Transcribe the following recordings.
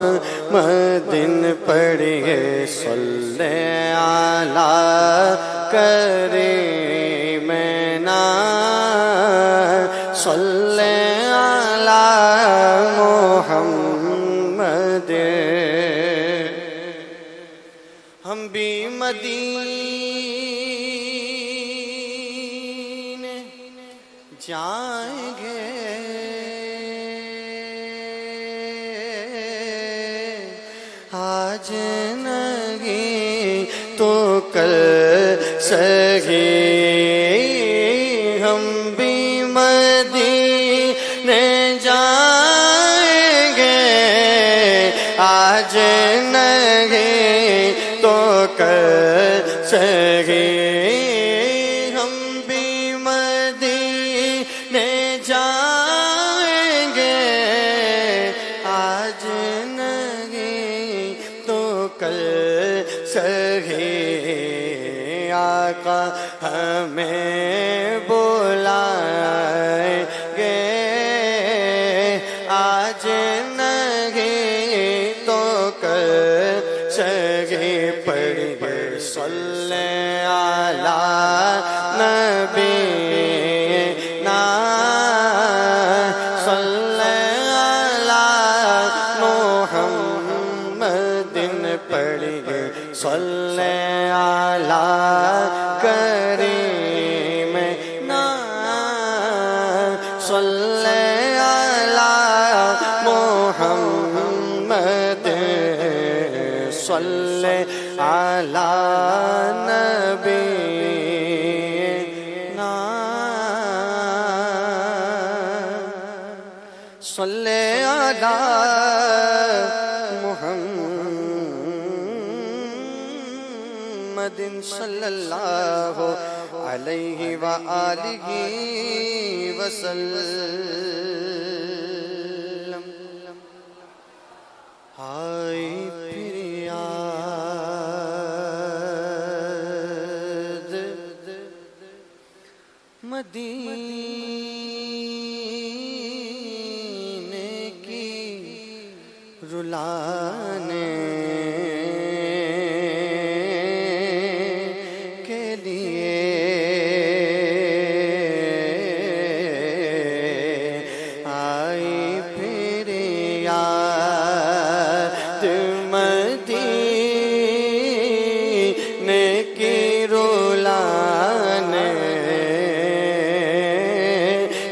مدن پڑھیے صلی علی کریمنا صلی علی محمد۔ ہم بھی مدینے جائیں گے، آج نہیں تو کل سہی ہم بھی مدینے جائیں گے، آج نہیں تو کل سہی ہم بھی مدینے جائیں گے، آج کل سہی آقا ہمیں بلائیں گے، آج نہیں تو کل سہی پڑھیے صلی علی نبینا صلی علی محمد، پڑھیے صلی علی کریمنا صلی علی محمد، صلی علی نبینا صلی علی محمد صلی اللہ علیہ وآلہ وسلم۔ ہائے فریاد مدینے کی رلانے آئی پھر یاد مدینے کی رلانے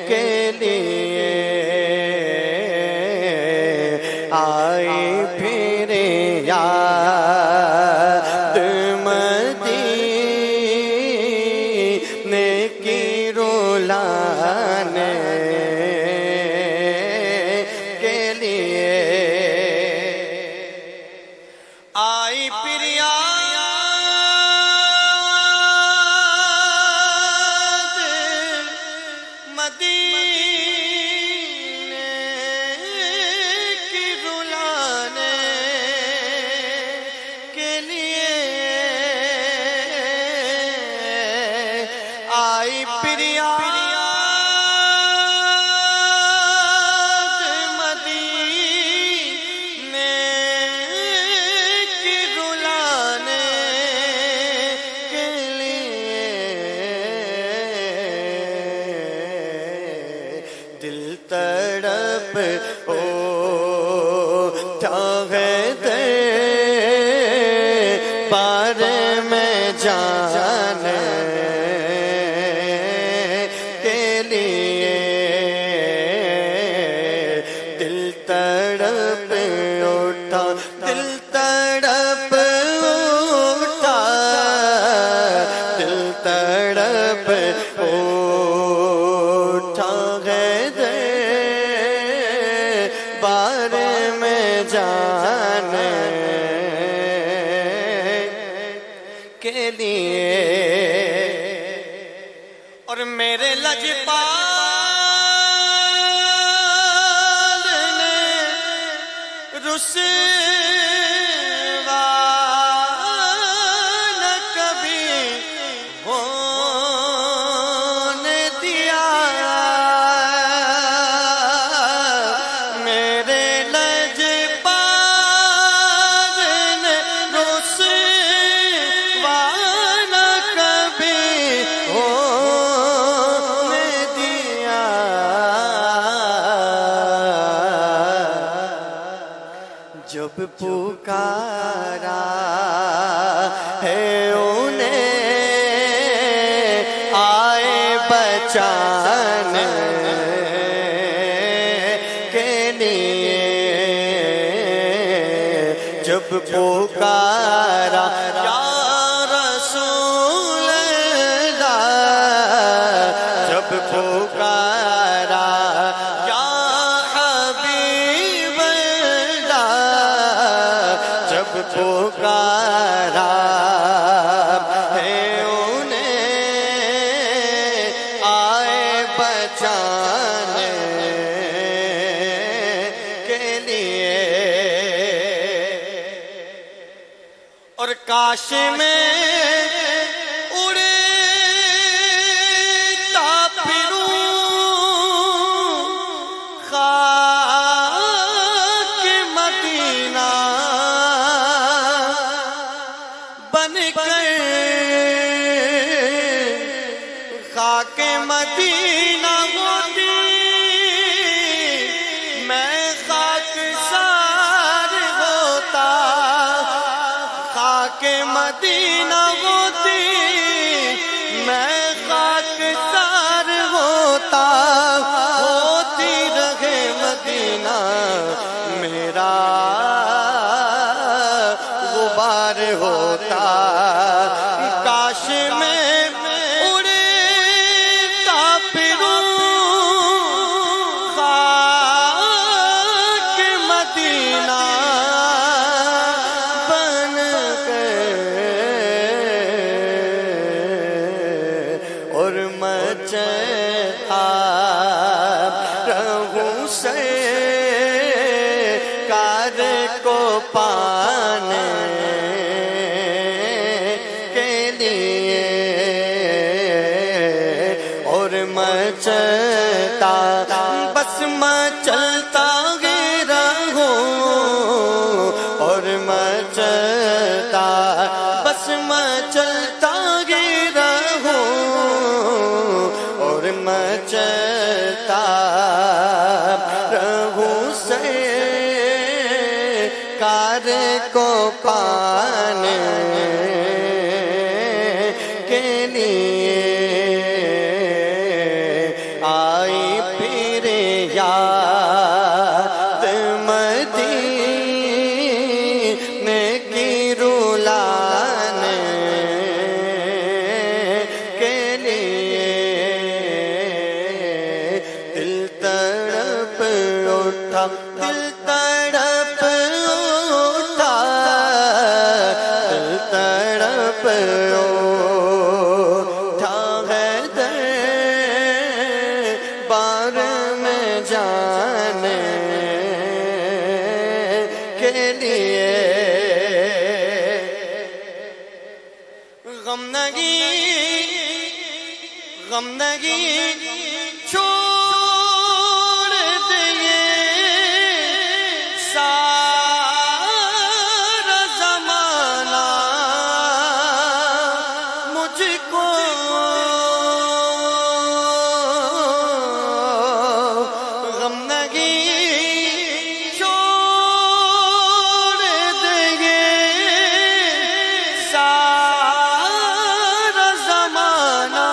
کے لیے، آئی پھر یاد مدینے آئی پھر یاد مدینے کی رلانے کے لیے، دل تڑپ اٹھا ہے بارے میں جانے تڑپ اٹھا، دل تڑپ اٹھا، دل تڑپ اٹھا ہے بارے میں جانے کے لیے، اور میرے لجپال رسوا نہ کبھی ہونے دیا، میرے لجپال جب پکارا ہے انہیں آئے بچانے کے لیے، جب پکارا یا رسول اللہ، جب پکارا یا حبیب اللہ، جب پکارا ہے انہیں آئے بچانے کے لیے، اور کاش میں اڑتا پھروں خاک مدینہ بن کر، خاک مدینہ ہوتی میں خاک سار ہوتا، خاک مدینہ ہوتی میں خاک سار ہوتا، ہوتی رہے مدینہ میرا غبار ہوتا، کاش میں اڑتا پھروں خاک مدینہ بن کر، اور مچتا رہوں سرکار کو پانے کے لیے، اور مچتا بس مچلتا ہی رہوں، اور مچلتا بس مچلتا ہی رہوں، اور مچلتا رہوں سرکار کو پانے کے لیے، آئی پھر یاد مدینے کی رلانے کے لیے، دل تڑپ اٹھا، دل تڑپ اٹھا، دل تڑپ اٹھا ہے دربار میں جانے کے لیے، غم نہیں، غم نہیں چھوڑ دیے سارا زمانہ مجھ کو، غم نہیں چھوڑ دیے سارا زمانہ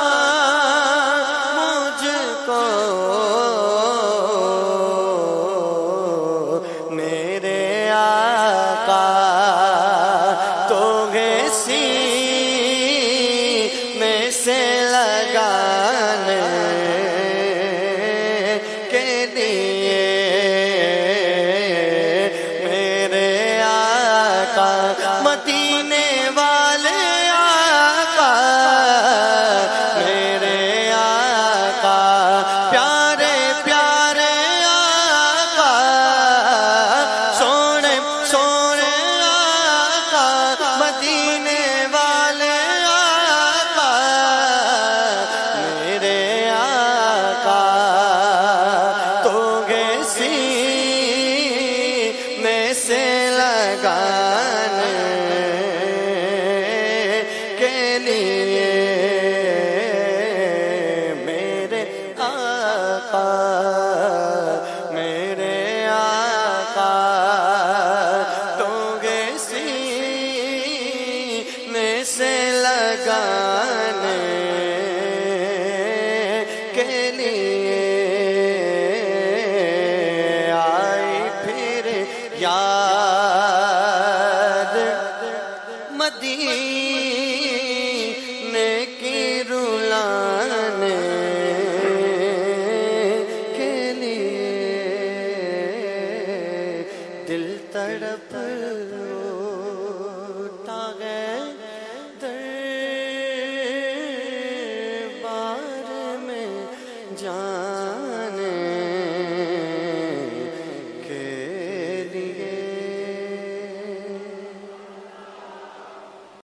لگانے کے لیے آئی پھر یاد مدینے کی رلانے کے لیے دل تڑپ